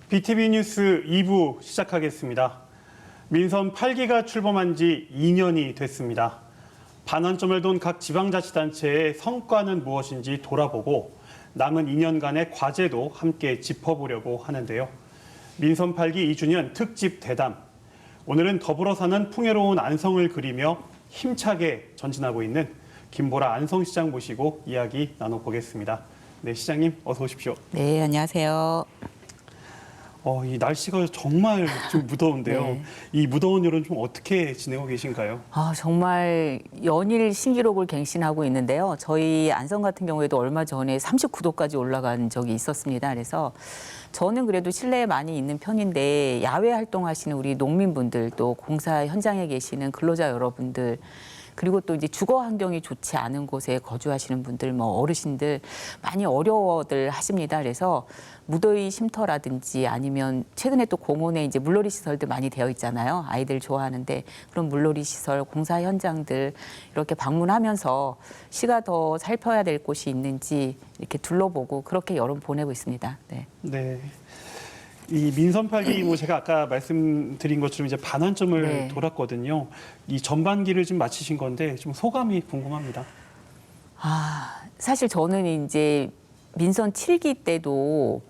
BTV 뉴스 2부 시작하겠습니다. 민선 8기가 출범한 지 2년이 됐습니다. 반환점을 돈 각 지방자치단체의 성과는 무엇인지 돌아보고 남은 2년간의 과제도 함께 짚어보려고 하는데요. 민선 8기 2주년 특집 대담. 오늘은 더불어 사는 풍요로운 안성을 그리며 힘차게 전진하고 있는 김보라 안성시장 모시고 이야기 나눠보겠습니다. 네, 시장님 어서 오십시오. 네, 안녕하세요. 이 날씨가 정말 좀 무더운데요. 네. 이 무더운 여름 좀 어떻게 지내고 계신가요? 정말 연일 신기록을 갱신하고 있는데요. 저희 안성 같은 경우에도 얼마 전에 39도까지 올라간 적이 있었습니다. 그래서 저는 그래도 실내에 많이 있는 편인데 야외 활동하시는 우리 농민분들 또 공사 현장에 계시는 근로자 여러분들 그리고 또 이제 주거 환경이 좋지 않은 곳에 거주하시는 분들, 뭐 어르신들 많이 어려워들 하십니다. 그래서 무더위 쉼터라든지 아니면 최근에 또 공원에 이제 물놀이 시설들 많이 되어 있잖아요. 아이들 좋아하는데 그런 물놀이 시설, 공사 현장들 이렇게 방문하면서 시가 더 살펴야 될 곳이 있는지 이렇게 둘러보고 그렇게 여름 보내고 있습니다. 네. 네. 이 민선 8기 뭐 제가 아까 말씀드린 것처럼 이제 반환점을 네. 돌았거든요. 이 전반기를 좀 마치신 건데 좀 소감이 궁금합니다. 사실 저는 이제 민선 7기 때도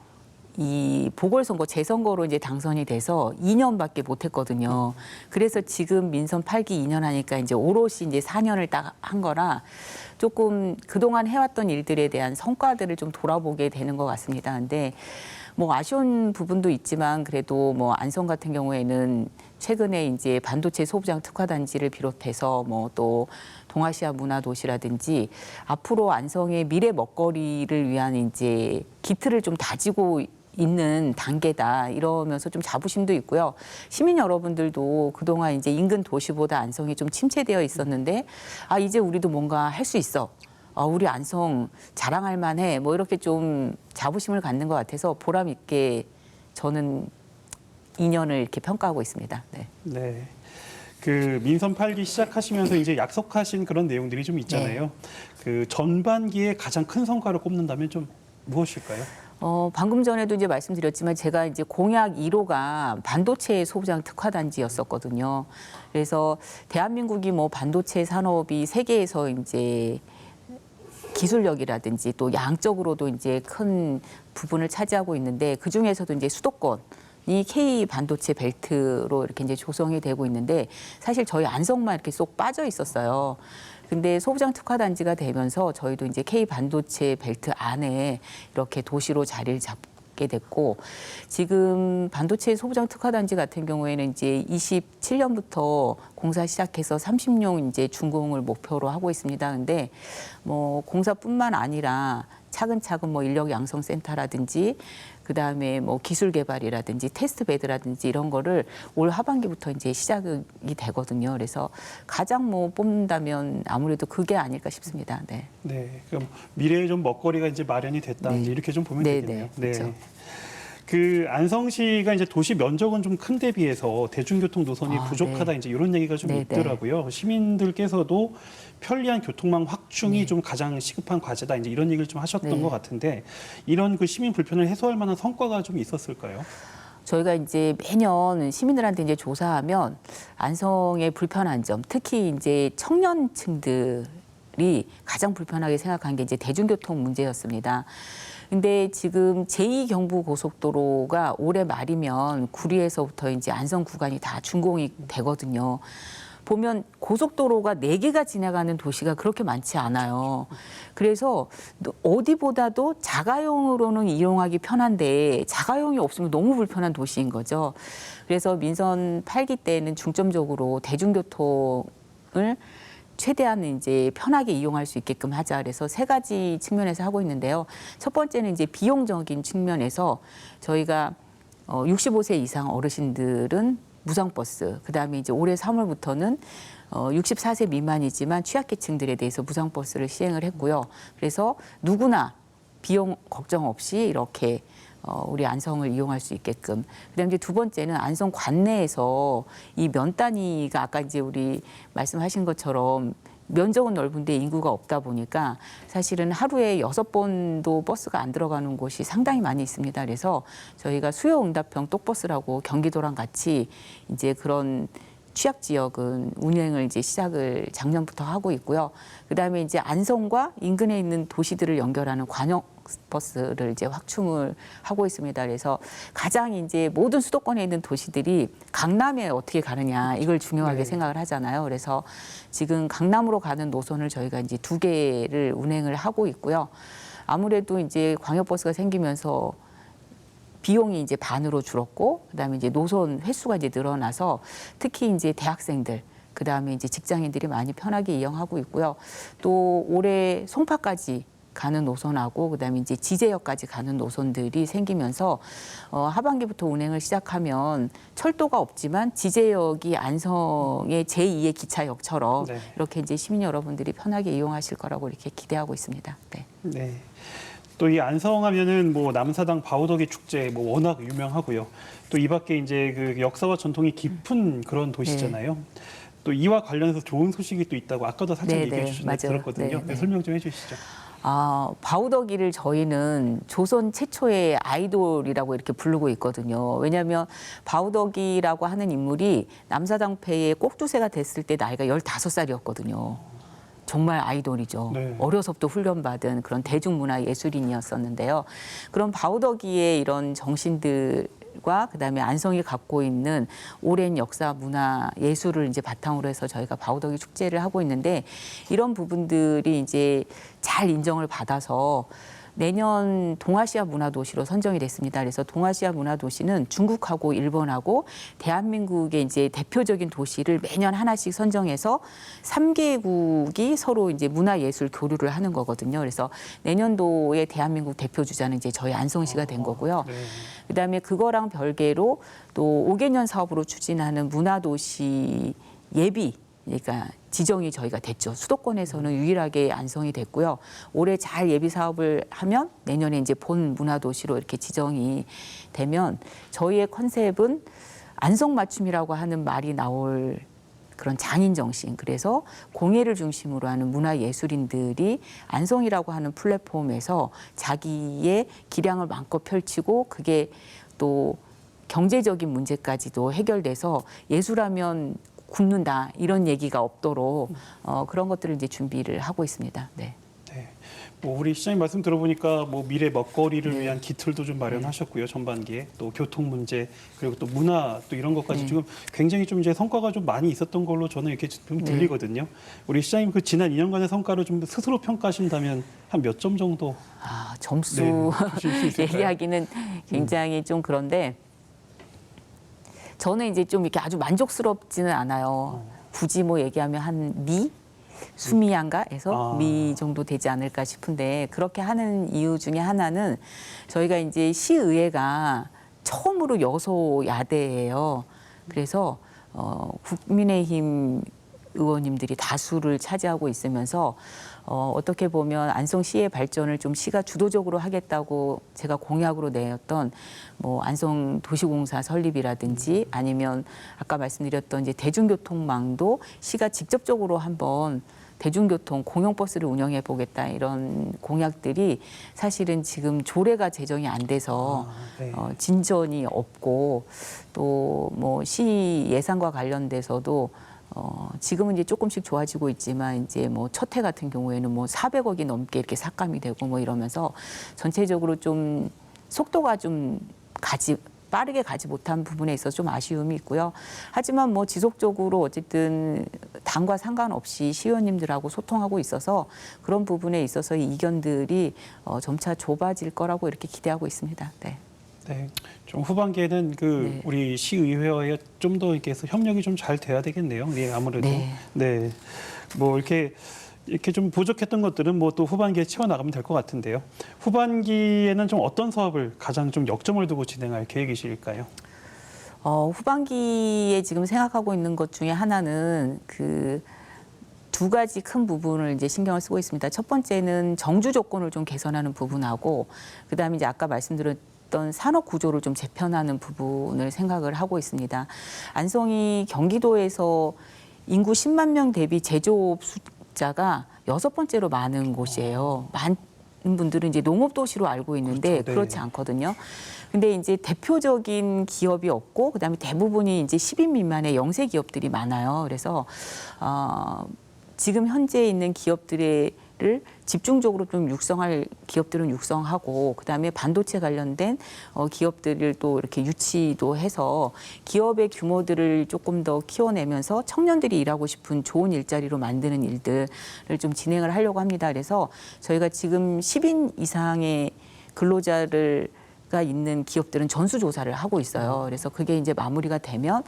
이 보궐선거 재선거로 이제 당선이 돼서 2년밖에 못 했거든요. 그래서 지금 민선 8기 2년 하니까 이제 오롯이 이제 4년을 딱 한 거라 조금 그동안 해왔던 일들에 대한 성과들을 좀 돌아보게 되는 것 같습니다. 근데 뭐 아쉬운 부분도 있지만 그래도 뭐 안성 같은 경우에는 최근에 이제 반도체 소부장 특화단지를 비롯해서 뭐 또 동아시아 문화도시라든지 앞으로 안성의 미래 먹거리를 위한 이제 기틀을 좀 다지고 있는 단계다 이러면서 좀 자부심도 있고요. 시민 여러분들도 그동안 이제 인근 도시보다 안성이 좀 침체되어 있었는데 이제 우리도 뭔가 할 수 있어. 우리 안성 자랑할 만해. 뭐 이렇게 좀 자부심을 갖는 것 같아서 보람 있게 저는 2년을 이렇게 평가하고 있습니다. 네. 네. 그 민선 8기 시작하시면서 이제 약속하신 그런 내용들이 좀 있잖아요. 그 전반기에 가장 큰 성과를 꼽는다면 좀 무엇일까요? 방금 전에도 이제 말씀드렸지만 제가 이제 공약 1호가 반도체 소부장 특화단지였었거든요. 그래서 대한민국이 뭐 반도체 산업이 세계에서 이제 기술력이라든지 또 양적으로도 이제 큰 부분을 차지하고 있는데 그 중에서도 이제 수도권이 K 반도체 벨트로 이렇게 이제 조성이 되고 있는데 사실 저희 안성만 이렇게 쏙 빠져 있었어요. 근데 소부장 특화단지가 되면서 저희도 이제 K 반도체 벨트 안에 이렇게 도시로 자리를 잡게 됐고 지금 반도체 소부장 특화단지 같은 경우에는 이제 27년부터 공사 시작해서 30년 이제 준공을 목표로 하고 있습니다. 근데 뭐 공사뿐만 아니라 차근차근 뭐 인력 양성 센터라든지 그다음에 뭐 기술 개발이라든지 테스트 베드라든지 이런 거를 올 하반기부터 이제 시작이 되거든요. 그래서 가장 뭐 뽑는다면 아무래도 그게 아닐까 싶습니다. 네. 네. 그럼 미래의 좀 먹거리가 이제 마련이 됐다. 네. 이제 이렇게 좀 보면 네, 되겠네요. 네. 그렇죠. 그 안성시가 이제 도시 면적은 좀 큰 데 비해서 대중교통 노선이 부족하다 네. 이제 이런 얘기가 좀 네, 있더라고요. 시민들께서도 편리한 교통망 확충이 좀 가장 시급한 과제다 이제 이런 얘기를 좀 하셨던 네. 것 같은데 이런 그 시민 불편을 해소할 만한 성과가 좀 있었을까요? 저희가 이제 매년 시민들한테 이제 조사하면 안성의 불편한 점, 특히 이제 청년층들이 가장 불편하게 생각한 게 이제 대중교통 문제였습니다. 근데 지금 제2경부고속도로가 올해 말이면 구리에서부터 이제 안성 구간이 다 준공이 되거든요. 보면 고속도로가 4개가 지나가는 도시가 그렇게 많지 않아요. 그래서 어디보다도 자가용으로는 이용하기 편한데 자가용이 없으면 너무 불편한 도시인 거죠. 그래서 민선 8기 때는 중점적으로 대중교통을 최대한 이제 편하게 이용할 수 있게끔 하자. 그래서 3가지 측면에서 하고 있는데요. 첫 번째는 이제 비용적인 측면에서 저희가 65세 이상 어르신들은 무상버스, 그다음에 이제 올해 3월부터는 64세 미만이지만 취약계층들에 대해서 무상버스를 시행을 했고요. 그래서 누구나 비용 걱정 없이 이렇게 우리 안성을 이용할 수 있게끔. 그다음에 이제 두 번째는 안성 관내에서 이 면 단위가 아까 이제 우리 말씀하신 것처럼 면적은 넓은데 인구가 없다 보니까 사실은 하루에 6번도 버스가 안 들어가는 곳이 상당히 많이 있습니다. 그래서 저희가 수요응답형 똑버스라고 경기도랑 같이 이제 그런 취약 지역은 운행을 이제 시작을 작년부터 하고 있고요. 그다음에 이제 안성과 인근에 있는 도시들을 연결하는 관역 버스를 이제 확충을 하고 있습니다. 그래서 가장 이제 모든 수도권에 있는 도시들이 강남에 어떻게 가느냐 이걸 중요하게 네. 생각을 하잖아요. 그래서 지금 강남으로 가는 노선을 저희가 이제 2개를 운행을 하고 있고요. 아무래도 이제 광역버스가 생기면서 비용이 이제 반으로 줄었고, 그다음에 이제 노선 횟수가 이제 늘어나서 특히 이제 대학생들, 그다음에 이제 직장인들이 많이 편하게 이용하고 있고요. 또 올해 송파까지 가는 노선하고 그다음에 이제 지제역까지 가는 노선들이 생기면서 하반기부터 운행을 시작하면 철도가 없지만 지제역이 안성의 제2의 기차역처럼 네. 이렇게 이제 시민 여러분들이 편하게 이용하실 거라고 이렇게 기대하고 있습니다. 네. 네. 또 이 안성하면은 뭐 남사당 바우더기 축제 뭐 워낙 유명하고요. 또 이 밖에 이제 그 역사와 전통이 깊은 그런 도시잖아요. 또 이와 관련해서 좋은 소식이 또 있다고 아까도 살짝 네, 얘기해 네, 주셨는데 맞아요. 들었거든요. 네, 네. 설명 좀 해주시죠. 바우더기를 저희는 조선 최초의 아이돌이라고 이렇게 부르고 있거든요. 왜냐하면 바우더기라고 하는 인물이 남사당패의 꼭두새가 됐을 때 나이가 15살이었거든요. 정말 아이돌이죠. 네. 어려서부터 훈련받은 그런 대중문화 예술인이었었는데요. 그런 바우더기의 이런 정신들과 그다음에 안성이 갖고 있는 오랜 역사, 문화, 예술을 이제 바탕으로 해서 저희가 바우더기 축제를 하고 있는데 이런 부분들이 이제 잘 인정을 받아서 내년 동아시아 문화도시로 선정이 됐습니다. 그래서 동아시아 문화도시는 중국하고 일본하고 대한민국의 이제 대표적인 도시를 매년 하나씩 선정해서 3개국이 서로 이제 문화예술 교류를 하는 거거든요. 그래서 내년도에 대한민국 대표 주자는 이제 저희 안성시가 된 거고요. 네. 그다음에 그거랑 별개로 또 5개년 사업으로 추진하는 문화도시 예비, 그러니까 지정이 저희가 됐죠. 수도권에서는 유일하게 안성이 됐고요. 올해 잘 예비 사업을 하면 내년에 이제 본 문화도시로 이렇게 지정이 되면 저희의 컨셉은 안성 맞춤이라고 하는 말이 나올 그런 장인 정신. 그래서 공예를 중심으로 하는 문화예술인들이 안성이라고 하는 플랫폼에서 자기의 기량을 마음껏 펼치고 그게 또 경제적인 문제까지도 해결돼서 예술하면 굶는다 이런 얘기가 없도록 그런 것들을 이제 준비를 하고 있습니다. 네. 네. 뭐 우리 시장님 말씀 들어보니까 뭐 미래 먹거리를 네. 위한 기틀도 좀 마련하셨고요. 전반기에 또 교통 문제 그리고 또 문화 또 이런 것까지 네. 지금 굉장히 좀 이제 성과가 좀 많이 있었던 걸로 저는 이렇게 좀 네. 들리거든요. 우리 시장님 그 지난 2년간의 성과를 좀 스스로 평가하신다면 한 몇 점 정도 점수 네, 주실 수 있을까요? 얘기하기는 굉장히 좀 그런데 저는 이제 좀 이렇게 아주 만족스럽지는 않아요. 굳이 뭐 얘기하면 한 미? 수미양가에서 미 정도 되지 않을까 싶은데 그렇게 하는 이유 중에 하나는 저희가 이제 시의회가 처음으로 여소야대예요. 그래서 국민의힘 의원님들이 다수를 차지하고 있으면서 어떻게 보면 안성시의 발전을 좀 시가 주도적으로 하겠다고 제가 공약으로 내었던 뭐 안성 도시공사 설립이라든지 아니면 아까 말씀드렸던 이제 대중교통망도 시가 직접적으로 한번 대중교통 공영버스를 운영해 보겠다 이런 공약들이 사실은 지금 조례가 제정이 안 돼서 네. 진전이 없고 또 뭐 시 예산과 관련돼서도 지금은 이제 조금씩 좋아지고 있지만 이제 뭐 첫 해 같은 경우에는 뭐 400억이 넘게 이렇게 삭감이 되고 뭐 이러면서 전체적으로 좀 속도가 좀 빠르게 가지 못한 부분에 있어서 좀 아쉬움이 있고요. 하지만 뭐 지속적으로 어쨌든 당과 상관없이 시의원님들하고 소통하고 있어서 그런 부분에 있어서의 이견들이 점차 좁아질 거라고 이렇게 기대하고 있습니다. 네. 네, 좀 후반기에는 그 네. 우리 시의회와의 좀 더 이렇게 해서 협력이 좀 잘 돼야 되겠네요. 네, 아무래도 네. 뭐 이렇게 좀 부족했던 것들은 뭐 또 후반기에 채워 나가면 될 것 같은데요. 후반기에는 좀 어떤 사업을 가장 좀 역점을 두고 진행할 계획이실까요? 후반기에 지금 생각하고 있는 것 중에 하나는 그 두 가지 큰 부분을 이제 신경을 쓰고 있습니다. 첫 번째는 정주 조건을 좀 개선하는 부분하고 그다음에 이제 아까 말씀드렸던 산업 구조를 좀 재편하는 부분을 생각을 하고 있습니다. 안성이 경기도에서 인구 10만 명 대비 제조업 숫자가 6번째로 많은 곳이에요. 많은 분들은 이제 농업도시로 알고 있는데 그렇죠. 네. 그렇지 않거든요. 근데 이제 대표적인 기업이 없고 그다음에 대부분이 이제 10인 미만의 영세 기업들이 많아요. 그래서 지금 현재 있는 기업들을 집중적으로 좀 육성할 기업들은 육성하고 그다음에 반도체 관련된 기업들을 또 이렇게 유치도 해서 기업의 규모들을 조금 더 키워내면서 청년들이 일하고 싶은 좋은 일자리로 만드는 일들을 좀 진행을 하려고 합니다. 그래서 저희가 지금 10인 이상의 근로자를 가 있는 기업들은 전수조사를 하고 있어요. 그래서 그게 이제 마무리가 되면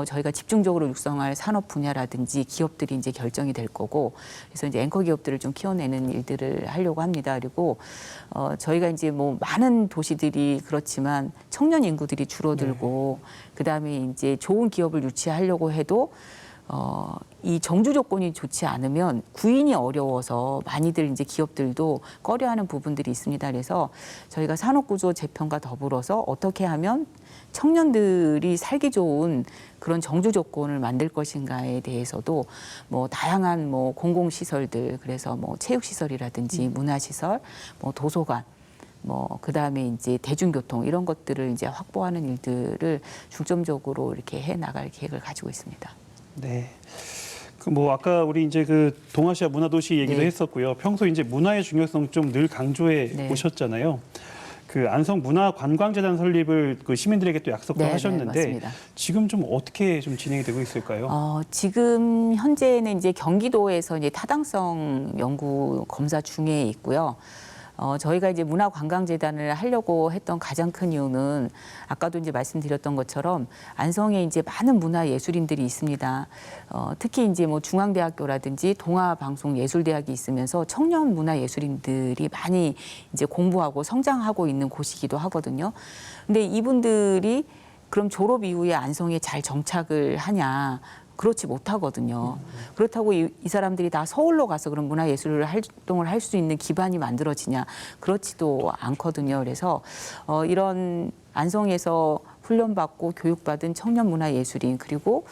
저희가 집중적으로 육성할 산업 분야라든지 기업들이 이제 결정이 될 거고, 그래서 이제 앵커 기업들을 좀 키워내는 일들을 하려고 합니다. 그리고 저희가 이제 뭐 많은 도시들이 그렇지만 청년 인구들이 줄어들고, 그 다음에 이제 좋은 기업을 유치하려고 해도 이 정주 조건이 좋지 않으면 구인이 어려워서 많이들 이제 기업들도 꺼려하는 부분들이 있습니다. 그래서 저희가 산업구조 재편과 더불어서 어떻게 하면 청년들이 살기 좋은 그런 정주 조건을 만들 것인가에 대해서도 뭐 다양한 뭐 공공시설들, 그래서 뭐 체육시설이라든지 문화시설, 뭐 도서관, 뭐 그다음에 이제 대중교통 이런 것들을 이제 확보하는 일들을 중점적으로 이렇게 해 나갈 계획을 가지고 있습니다. 네. 그 뭐 아까 우리 이제 그 동아시아 문화도시 얘기도 네. 했었고요. 평소 이제 문화의 중요성 좀 늘 강조해 네. 오셨잖아요. 그 안성 문화관광재단 설립을 그 시민들에게 또 약속도 네, 하셨는데 네, 맞습니다. 지금 좀 어떻게 좀 진행이 되고 있을까요? 지금 현재는 이제 경기도에서 이제 타당성 연구 검사 중에 있고요. 저희가 이제 문화관광재단을 하려고 했던 가장 큰 이유는 아까도 이제 말씀드렸던 것처럼 안성에 이제 많은 문화예술인들이 있습니다. 특히 이제 뭐 중앙대학교라든지 동아방송예술대학이 있으면서 청년 문화예술인들이 많이 이제 공부하고 성장하고 있는 곳이기도 하거든요. 근데 이분들이 그럼 졸업 이후에 안성에 잘 정착을 하냐? 그렇지 못하거든요. 그렇다고 이 사람들이 다 서울로 가서 그런 문화예술 활동을 할 수 있는 기반이 만들어지냐? 그렇지도 않거든요. 그래서 이런 안성에서 훈련받고 교육받은 청년 문화예술인, 그리고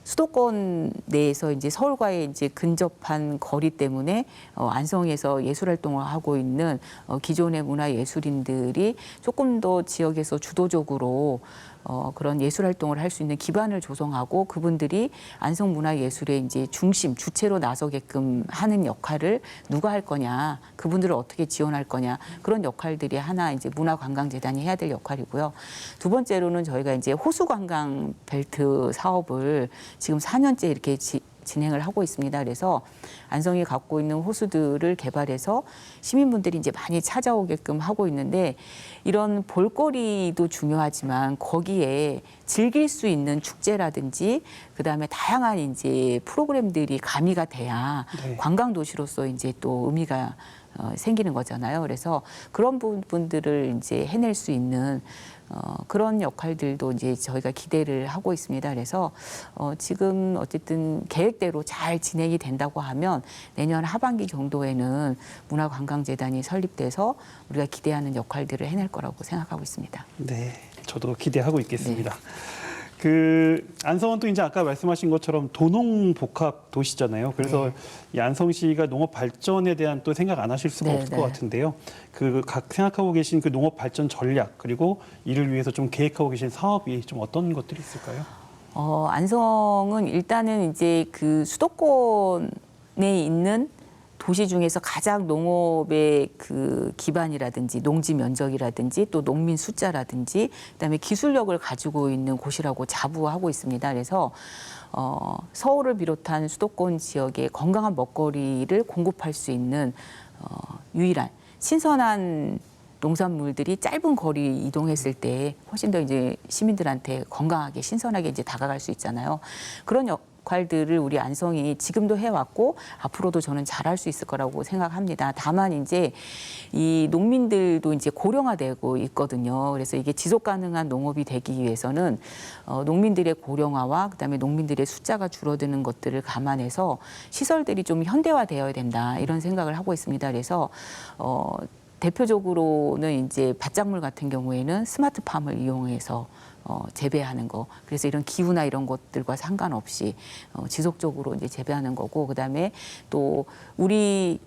수도권 내에서 이제 서울과의 이제 근접한 거리 때문에 안성에서 예술 활동을 하고 있는 기존의 문화예술인들이 조금 더 지역에서 주도적으로 그런 예술 활동을 할 수 있는 기반을 조성하고 그분들이 안성 문화예술의 이제 중심, 주체로 나서게끔 하는 역할을 누가 할 거냐, 그분들을 어떻게 지원할 거냐, 그런 역할들이 하나 이제 문화관광재단이 해야 될 역할이고요. 두 번째로는 저희가 이제 호수관광 벨트 사업을 지금 4년째 이렇게 진행을 하고 있습니다. 그래서 안성이 갖고 있는 호수들을 개발해서 시민분들이 이제 많이 찾아오게끔 하고 있는데, 이런 볼거리도 중요하지만 거기에 즐길 수 있는 축제라든지 그다음에 다양한 이제 프로그램들이 가미가 돼야 네. 관광 도시로서 이제 또 의미가 생기는 거잖아요. 그래서 그런 부분들을 이제 해낼 수 있는 그런 역할들도 이제 저희가 기대를 하고 있습니다. 그래서 지금 어쨌든 계획대로 잘 진행이 된다고 하면 내년 하반기 정도에는 문화관광재단이 설립돼서 우리가 기대하는 역할들을 해낼 거라고 생각하고 있습니다. 네, 저도 기대하고 있겠습니다. 그 안성은 또 이제 아까 말씀하신 것처럼 도농복합 도시잖아요. 그래서 이 안성시가 농업 발전에 대한 또 생각 안 하실 수가 없을 것 같은데요. 그 각 생각하고 계신 그 농업 발전 전략, 그리고 이를 위해서 좀 계획하고 계신 사업이 좀 어떤 것들이 있을까요? 안성은 일단은 이제 그 수도권에 있는 도시 중에서 가장 농업의 그 기반이라든지 농지 면적이라든지 또 농민 숫자라든지 그다음에 기술력을 가지고 있는 곳이라고 자부하고 있습니다. 그래서 서울을 비롯한 수도권 지역에 건강한 먹거리를 공급할 수 있는 유일한 신선한 농산물들이 짧은 거리 이동했을 때 훨씬 더 이제 시민들한테 건강하게 신선하게 이제 다가갈 수 있잖아요. 그런 역할들을 우리 안성이 지금도 해왔고 앞으로도 저는 잘할 수 있을 거라고 생각합니다. 다만 이제 이 농민들도 이제 고령화되고 있거든요. 그래서 이게 지속 가능한 농업이 되기 위해서는 농민들의 고령화와 그다음에 농민들의 숫자가 줄어드는 것들을 감안해서 시설들이 좀 현대화되어야 된다, 이런 생각을 하고 있습니다. 그래서 대표적으로는 이제 밭작물 같은 경우에는 스마트팜을 이용해서 재배하는 거. 그래서 이런 기후나 이런 것들과 상관없이 지속적으로 이제 재배하는 거고, 그다음에 또 우리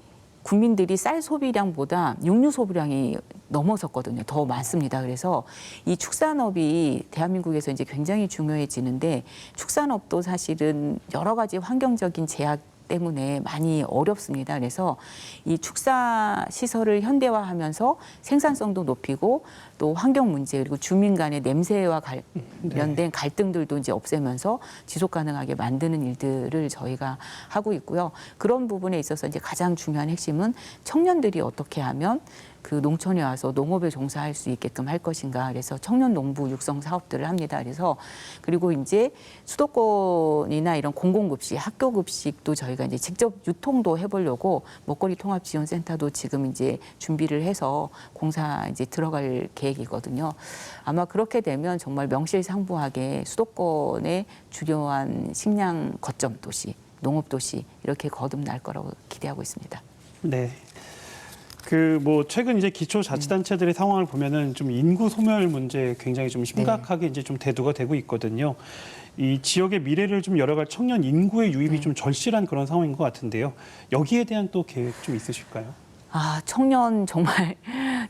국민들이 쌀 소비량보다 육류 소비량이 넘어섰거든요. 더 많습니다. 그래서 이 축산업이 대한민국에서 이제 굉장히 중요해지는데, 축산업도 사실은 여러 가지 환경적인 제약 때문에 많이 어렵습니다. 그래서 이 축사 시설을 현대화하면서 생산성도 높이고 또 환경 문제 그리고 주민 간의 냄새와 관련된 갈등들도 이제 없애면서 지속 가능하게 만드는 일들을 저희가 하고 있고요. 그런 부분에 있어서 이제 가장 중요한 핵심은 청년들이 어떻게 하면 그 농촌에 와서 농업에 종사할 수 있게끔 할 것인가. 그래서 청년 농부 육성 사업들을 합니다. 그래서 그리고 이제 수도권이나 이런 공공급식, 학교급식도 저희가 이제 직접 유통도 해보려고 먹거리 통합 지원센터도 지금 이제 준비를 해서 공사 이제 들어갈 계획이거든요. 아마 그렇게 되면 정말 명실상부하게 수도권의 주요한 식량 거점 도시, 농업 도시 이렇게 거듭날 거라고 기대하고 있습니다. 네. 최근 이제 기초자치단체들의 상황을 보면은 좀 인구 소멸 문제 굉장히 좀 심각하게 이제 좀 대두가 되고 있거든요. 이 지역의 미래를 좀 열어갈 청년 인구의 유입이 좀 절실한 그런 상황인 것 같은데요. 여기에 대한 또 계획 좀 있으실까요? 청년 정말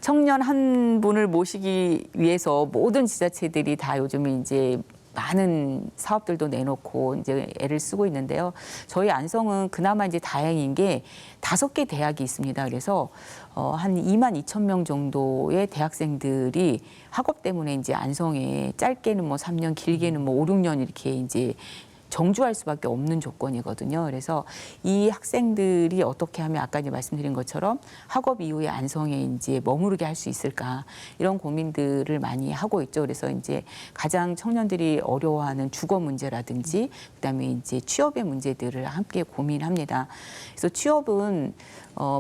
청년 한 분을 모시기 위해서 모든 지자체들이 다 요즘 이제 많은 사업들도 내놓고 이제 애를 쓰고 있는데요. 저희 안성은 그나마 이제 다행인 게 5개 대학이 있습니다. 그래서 한 2만 2천 명 정도의 대학생들이 학업 때문에 이제 안성에 짧게는 뭐 3년, 길게는 뭐 5, 6년 이렇게 이제 정주할 수밖에 없는 조건이거든요. 그래서 이 학생들이 어떻게 하면 아까 이제 말씀드린 것처럼 학업 이후에 안성에 이제 머무르게 할 수 있을까 이런 고민들을 많이 하고 있죠. 그래서 이제 가장 청년들이 어려워하는 주거 문제라든지 그다음에 이제 취업의 문제들을 함께 고민합니다. 그래서 취업은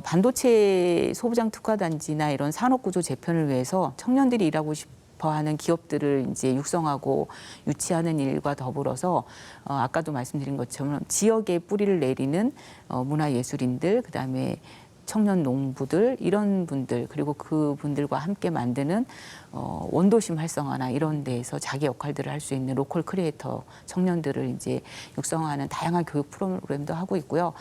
반도체 소부장 특화단지나 이런 산업구조 재편을 위해서 청년들이 일하고 하는 기업들을 이제 육성하고 유치하는 일과 더불어서 아까도 말씀드린 것처럼 지역에 뿌리를 내리는 문화예술인들, 그다음에 청년 농부들 이런 분들 그리고 그분들과 함께 만드는 원도심 활성화나 이런 데에서 자기 역할들을 할 수 있는 로컬 크리에이터 청년들을 이제 육성하는 다양한 교육 프로그램도 하고 있고요.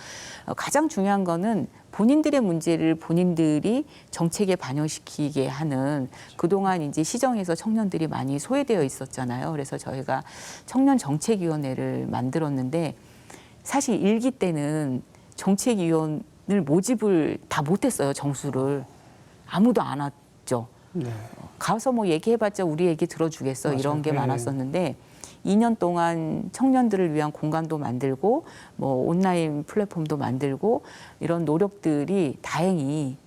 가장 중요한 거는 본인들의 문제를 본인들이 정책에 반영시키게 하는 그동안 이제 시정에서 청년들이 많이 소외되어 있었잖아요. 그래서 저희가 청년정책위원회를 만들었는데 사실 1기 때는 정책위원을 모집을 다 못했어요. 정수를. 아무도 안 왔죠. 네. 가서 뭐 얘기해봤자 우리 얘기 들어주겠어. 맞아요. 이런 게 네. 많았었는데 2년 동안 청년들을 위한 공간도 만들고 뭐 온라인 플랫폼도 만들고 이런 노력들이 다행히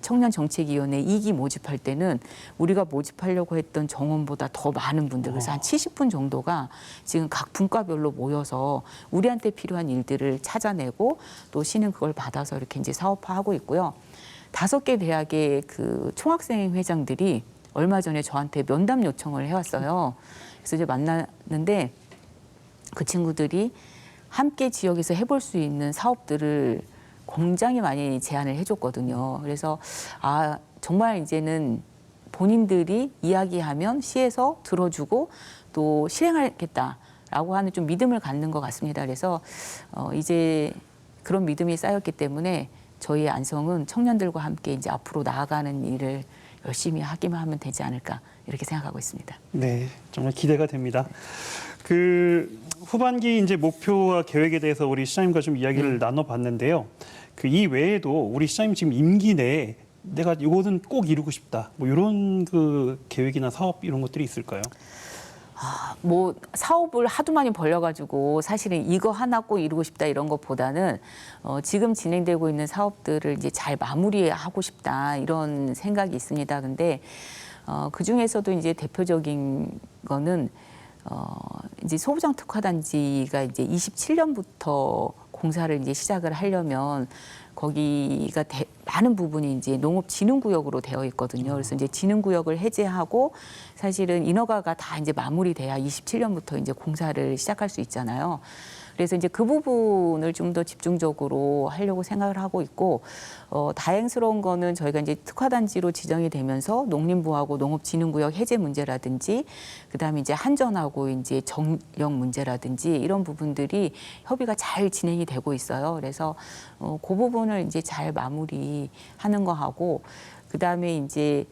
청년정책위원회 2기 모집할 때는 우리가 모집하려고 했던 정원보다 더 많은 분들 그래서 한 70분 정도가 지금 각 분과별로 모여서 우리한테 필요한 일들을 찾아내고 또 시는 그걸 받아서 이렇게 이제 사업화하고 있고요. 5개 대학의 그 총학생 회장들이 얼마 전에 저한테 면담 요청을 해왔어요. 그래서 이제 만났는데 그 친구들이 함께 지역에서 해볼 수 있는 사업들을 굉장히 많이 제안을 해줬거든요. 그래서 정말 이제는 본인들이 이야기하면 시에서 들어주고 또 실행하겠다라고 하는 좀 믿음을 갖는 것 같습니다. 그래서 이제 그런 믿음이 쌓였기 때문에 저희 안성은 청년들과 함께 이제 앞으로 나아가는 일을 열심히 하기만 하면 되지 않을까 이렇게 생각하고 있습니다. 네, 정말 기대가 됩니다. 후반기 이제 목표와 계획에 대해서 우리 시장님과 좀 이야기를 나눠봤는데요. 이 외에도 우리 시장님 지금 임기 내에 내가 이거는 꼭 이루고 싶다. 뭐 이런 계획이나 사업 이런 것들이 있을까요? 뭐 사업을 하도 많이 벌려가지고 사실은 이거 하나 꼭 이루고 싶다 이런 것보다는 지금 진행되고 있는 사업들을 이제 잘 마무리하고 싶다 이런 생각이 있습니다. 근데 그 중에서도 이제 대표적인 거는 이제 소부장 특화단지가 이제 27년부터 공사를 이제 시작을 하려면 거기가 많은 부분이 이제 농업진흥구역으로 되어 있거든요. 그래서 이제 진흥구역을 해제하고 사실은 인허가가 다 이제 마무리돼야 27년부터 이제 공사를 시작할 수 있잖아요. 그래서 이제 그 부분을 좀 더 집중적으로 하려고 생각을 하고 있고, 다행스러운 거는 저희가 이제 특화단지로 지정이 되면서 농림부하고 농업진흥구역 해제 문제라든지, 그다음에 이제 한전하고 이제 정력 문제라든지 이런 부분들이 협의가 잘 진행이 되고 있어요. 그래서 그 부분을 이제 잘 마무리하는 거 하고, 그다음에 이제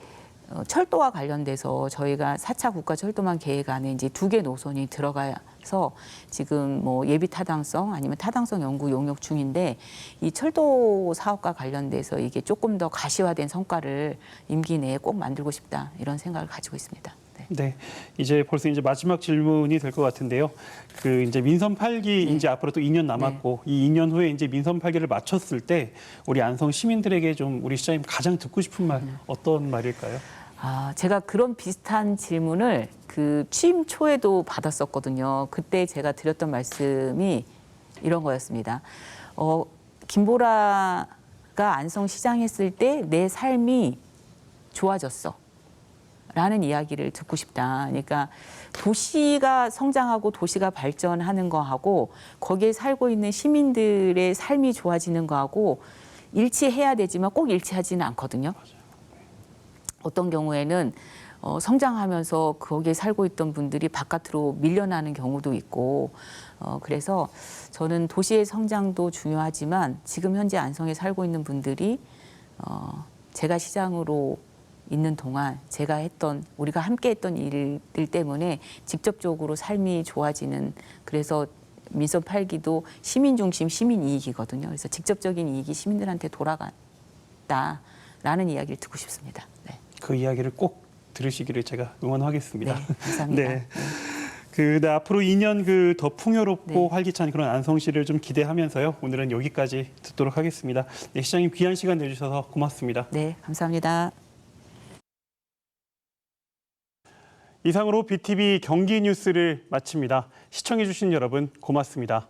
철도와 관련돼서 저희가 4차 국가철도망 계획 안에 이제 2개 노선이 들어가서 지금 뭐 예비 타당성 아니면 타당성 연구 용역 중인데, 이 철도 사업과 관련돼서 이게 조금 더 가시화된 성과를 임기 내에 꼭 만들고 싶다, 이런 생각을 가지고 있습니다. 네. 네, 이제 벌써 이제 마지막 질문이 될 것 같은데요. 그 이제 민선 8기 이제 앞으로 또 2년 남았고, 이 2년 후에 이제 민선 8기를 마쳤을 때 우리 안성 시민들에게 좀 우리 시장님 가장 듣고 싶은 말 어떤 말일까요? 제가 그런 비슷한 질문을 그 취임 초에도 받았었거든요. 그때 제가 드렸던 말씀이 이런 거였습니다. 김보라가 안성시장 했을 때 내 삶이 좋아졌어, 라는 이야기를 듣고 싶다. 그러니까 도시가 성장하고 도시가 발전하는 거하고 거기에 살고 있는 시민들의 삶이 좋아지는 거하고 일치해야 되지만 꼭 일치하지는 않거든요. 어떤 경우에는 성장하면서 거기에 살고 있던 분들이 바깥으로 밀려나는 경우도 있고, 그래서 저는 도시의 성장도 중요하지만 지금 현재 안성에 살고 있는 분들이 제가 시장으로 있는 동안 제가 했던, 우리가 함께 했던 일들 때문에 직접적으로 삶이 좋아지는, 그래서 민선 8기도 시민 중심 시민 이익이거든요. 그래서 직접적인 이익이 시민들한테 돌아간다라는 이야기를 듣고 싶습니다. 네. 그 이야기를 꼭 들으시기를 제가 응원하겠습니다. 네, 감사합니다. 네. 네, 앞으로 2년 그 더 풍요롭고 활기찬 그런 안성시를 좀 기대하면서요. 오늘은 여기까지 듣도록 하겠습니다. 네, 시장님 귀한 시간 내주셔서 고맙습니다. 네, 감사합니다. 이상으로 BTV 경기 뉴스를 마칩니다. 시청해주신 여러분 고맙습니다.